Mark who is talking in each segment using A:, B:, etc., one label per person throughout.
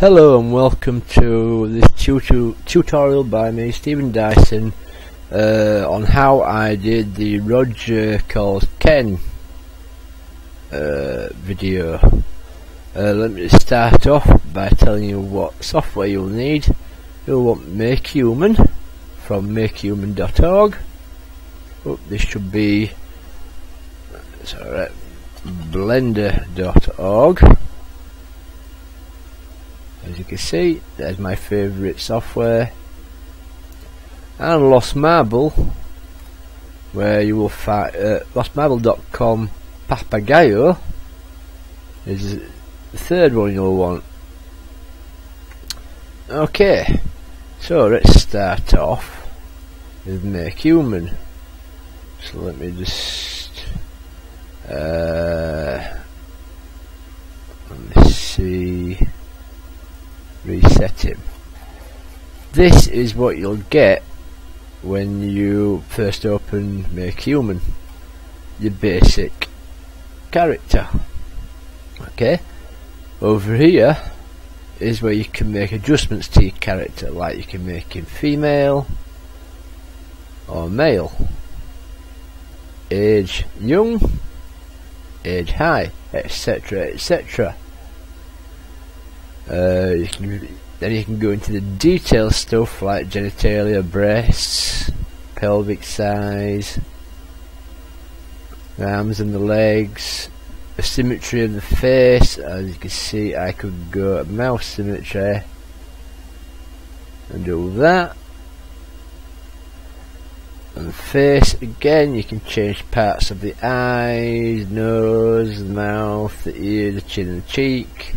A: Hello and welcome to this tutorial by me, Stephen Dyson, on how I did the Roger Calls Ken video. Let me start off by telling you what software you'll need. You'll want MakeHuman from makehuman.org. Oh, this should be blender.org. As you can see, there's my favourite software. And Lost Marble, where you will find lostmarble.com Papagayo is the third one you'll want. Okay, so let's start off with MakeHuman. So let me just let me see. Reset him. This is what you'll get when you first open MakeHuman. Your basic character. Okay, over here is where you can make adjustments to your character, like you can make him female or male, age young, age high, etc, etc. Then you can go into the detailed stuff like genitalia, breasts, pelvic size, the arms and the legs, the symmetry of the face. As you can see, I could go mouth symmetry and do that. And the face again, you can change parts of the eyes, nose, the mouth, the ear, the chin and the cheek.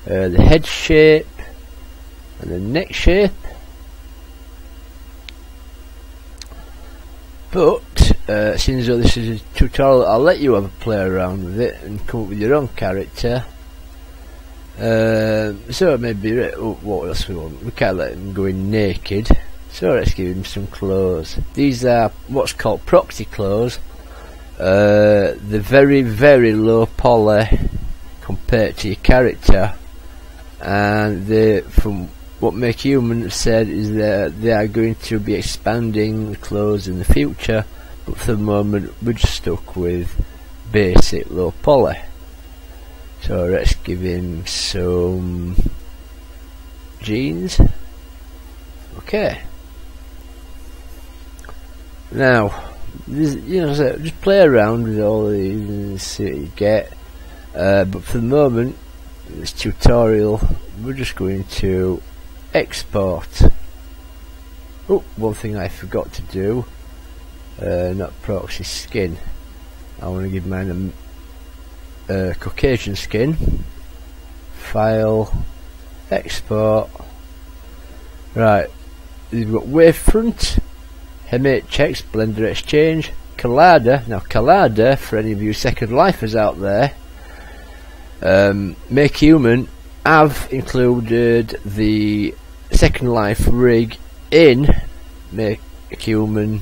A: The head shape and the neck shape, but since this is a tutorial, I'll let you have a play around with it and come up with your own character. So maybe what else we want? We can't let him go in naked, so let's give him some clothes. These are what's called proxy clothes. They're very, very low poly compared to your character. And from what MakeHuman said is that they are going to be expanding the clothes in the future, but for the moment we're just stuck with basic low poly. So let's give him some jeans. Okay. Now, just play around with all these and see what you get. But for the moment, this tutorial, we're just going to export. Oh, one thing I forgot to do, not proxy skin. I want to give mine a Caucasian skin. File, export. Right, you've got Wavefront, MHX, Blender Exchange, Collada. Now Collada, for any of you Second Lifers out there, MakeHuman have included the Second Life rig in MakeHuman,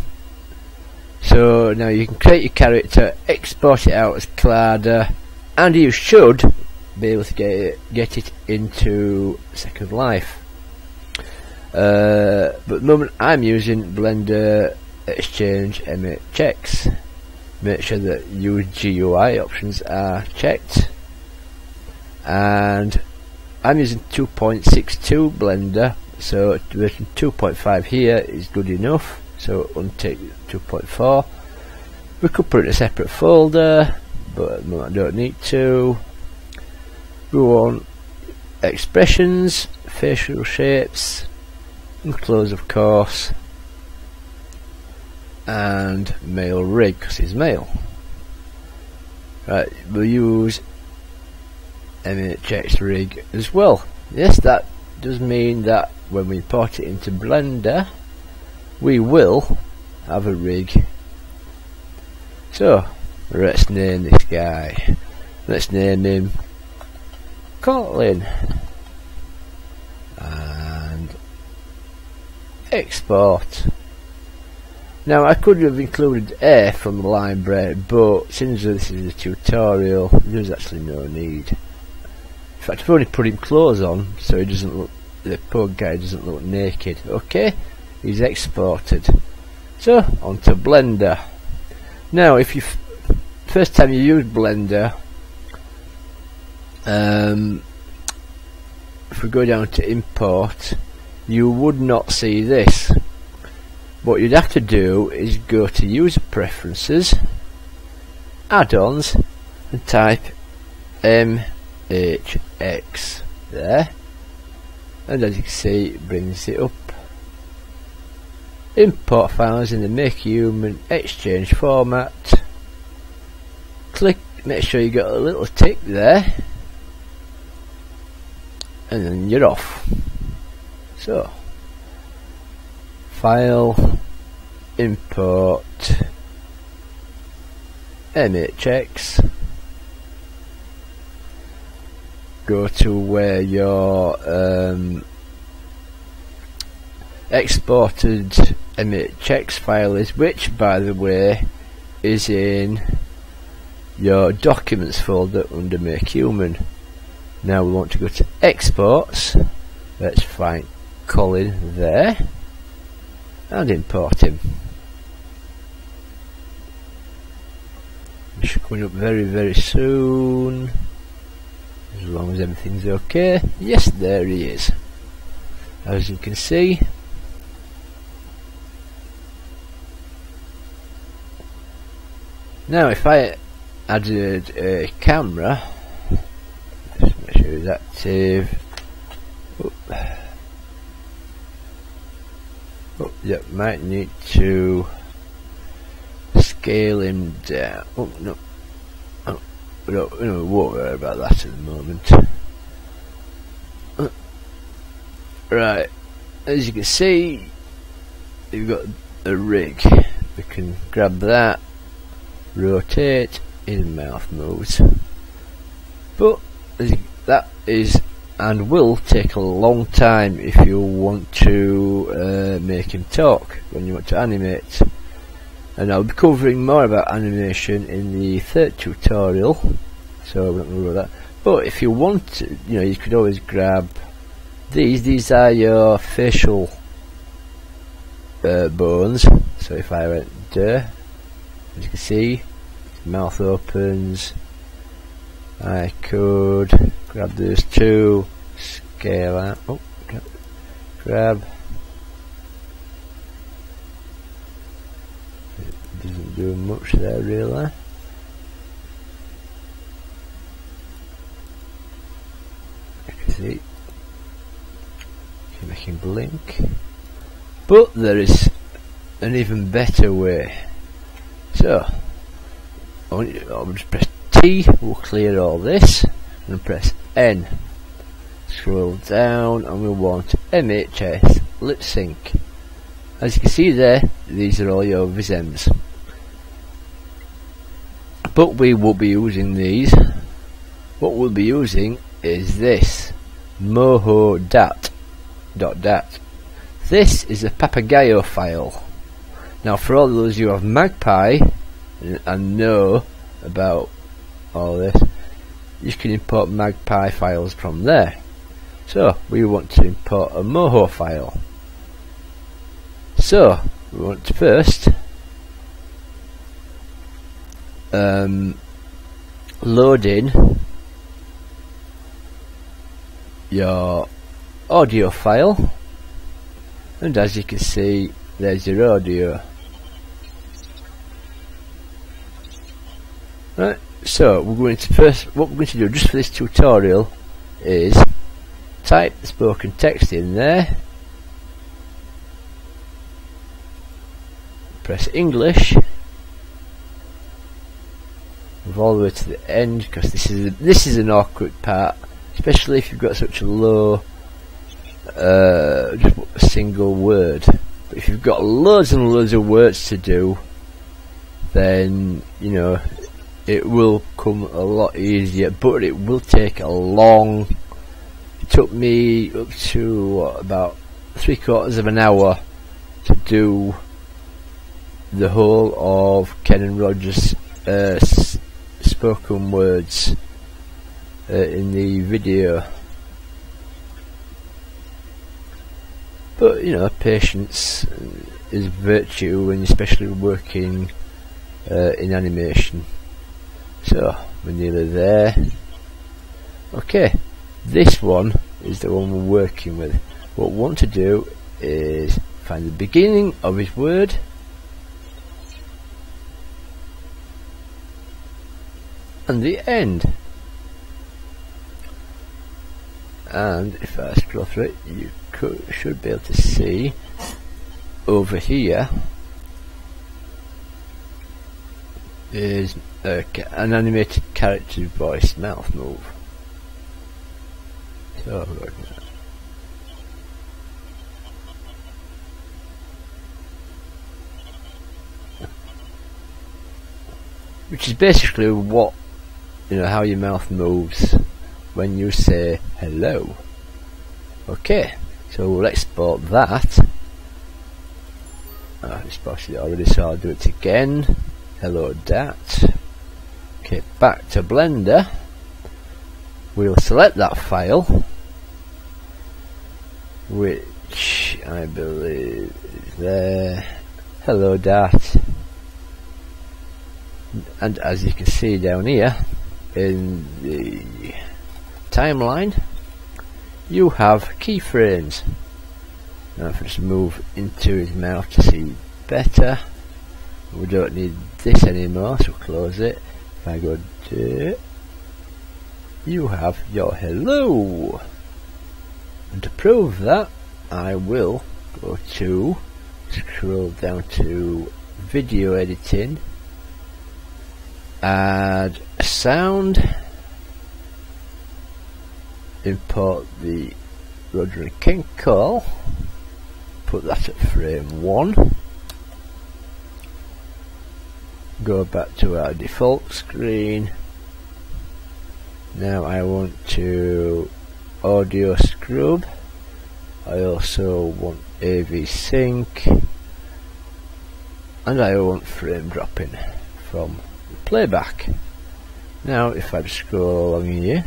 A: so now you can create your character, export it out as Collada, and you should be able to get it into Second Life. But at the moment I'm using Blender Exchange MHX. Make sure that your GUI options are checked. And I'm using 2.62 Blender, so version 2.5 here is good enough, so untake 2.4. We could put it in a separate folder, but at the moment I don't need to. Go on expressions, facial shapes, and clothes of course, and male rig because he's male. Right, we'll use MHX rig as well. Yes, that does mean that when we import it into Blender we will have a rig. So let's name this guy. Let's name him Colin and export. Now I could have included air from the library, but since this is a tutorial there's actually no need. fact, I've only put him clothes on so he doesn't look, the poor guy doesn't look naked. Okay, he's exported. So onto Blender. Now if you first time you use Blender, if we go down to import, you would not see this. What you'd have to do is go to user preferences, add-ons, and type MHX there, and as you can see it brings it up. Import files in the MakeHuman Exchange format. Click, make sure you got a little tick there, and then you're off. So file, import MHX, go to where your exported MHX file is, which by the way is in your documents folder under MakeHuman. Now we want to go to exports. Let's find Colin there and import him. He should be coming up very soon, as long as everything's okay. Yes, there he is, as you can see. Now if I added a camera, just make sure it's active. Oh, yeah, might need to scale him down. Oh no, oh, we won't worry about that at the moment. Right, as you can see, you've got a rig. We can grab that, rotate, his mouth moves. But that is and will take a long time if you want to make him talk, when you want to animate. And I'll be covering more about animation in the third tutorial, so I'm not going to go that. But if you want to, you could always grab these are your facial bones. So if I went there, as you can see, his mouth opens. I could grab those two, scale out, oh, grab, it doesn't do much there really. You can see, you can make him blink, but there is an even better way. So, I'll just press T, we'll clear all this, and press N. Scroll down and we want MHS lip sync. As you can see there, these are all your VSEMs. But we will be using these. What we'll be using is this moho.dat. This is a Papagayo file. Now for all those who have Magpie and know about all this, you can import Magpie files from there. So we want to import a Moho file. So we want to first load in your audio file, and as you can see, there's your audio. Right, so we're going to what we're going to do just for this tutorial is type the spoken text in there, press English, move all the way to the end, because this is an awkward part, especially if you've got such a low just a single word. But if you've got loads and loads of words to do, then it will come a lot easier, but it will take a long. It took me up to about 3/4 of an hour to do the whole of Ken and Roger's spoken words in the video. But you know, patience is virtue when you're especially working in animation. So we're nearly there. Okay, this one is the one we're working with. What we want to do is find the beginning of his word and the end. And if I scroll through it, you should be able to see over here is an animated character voice mouth move. So which is basically what, you know, how your mouth moves when you say hello. Okay, so we'll export that. I've exported it already, so I'll do it again. Hello dat. Okay, back to Blender. We'll select that file, which I believe is there. Hello dat. And as you can see down here in the timeline, you have keyframes. Now if I just move into his mouth to see better, we don't need this anymore, so close it. If I go to, you have your hello. And to prove that, I will go to, scroll down to video editing, add sound, import the Roger and King call, put that at frame 1, go back to our default screen. Now I want to audio scrub, I also want AV sync, and I want frame dropping from the playback. Now if I just scroll along here,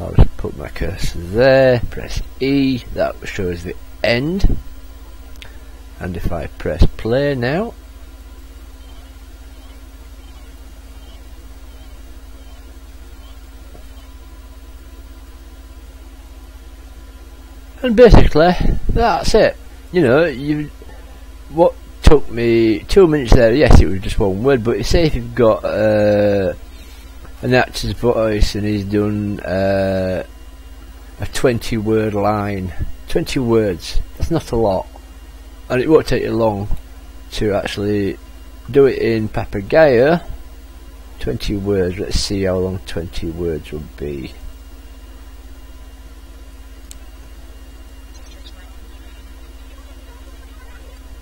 A: I'll just put my cursor there, press E, that shows the end, and if I press play now, and basically that's it. You know, what took me 2 minutes there, yes it was just one word, but you say if you've got an actor's voice and he's done a 20 word line, 20 words, that's not a lot, and it won't take you long to actually do it in Papagayo. 20 words, let's see how long 20 words would be.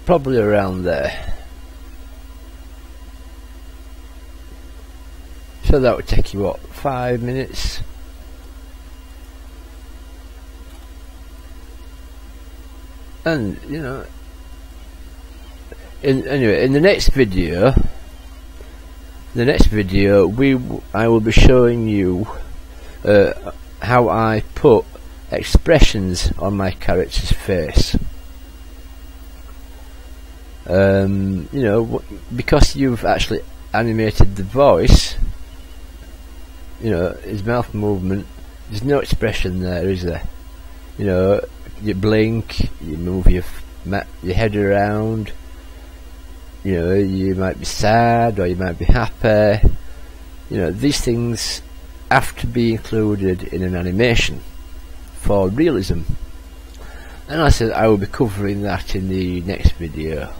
A: Probably around there. So that would take you what, 5 minutes? And you know, anyway, in the next video, I will be showing you how I put expressions on my character's face. You know, because you've actually animated the voice, you know, his mouth movement, there's no expression there, is there? You know, you blink, you move your head around, you know, you might be sad or you might be happy. You know, these things have to be included in an animation for realism. And I said I will be covering that in the next video.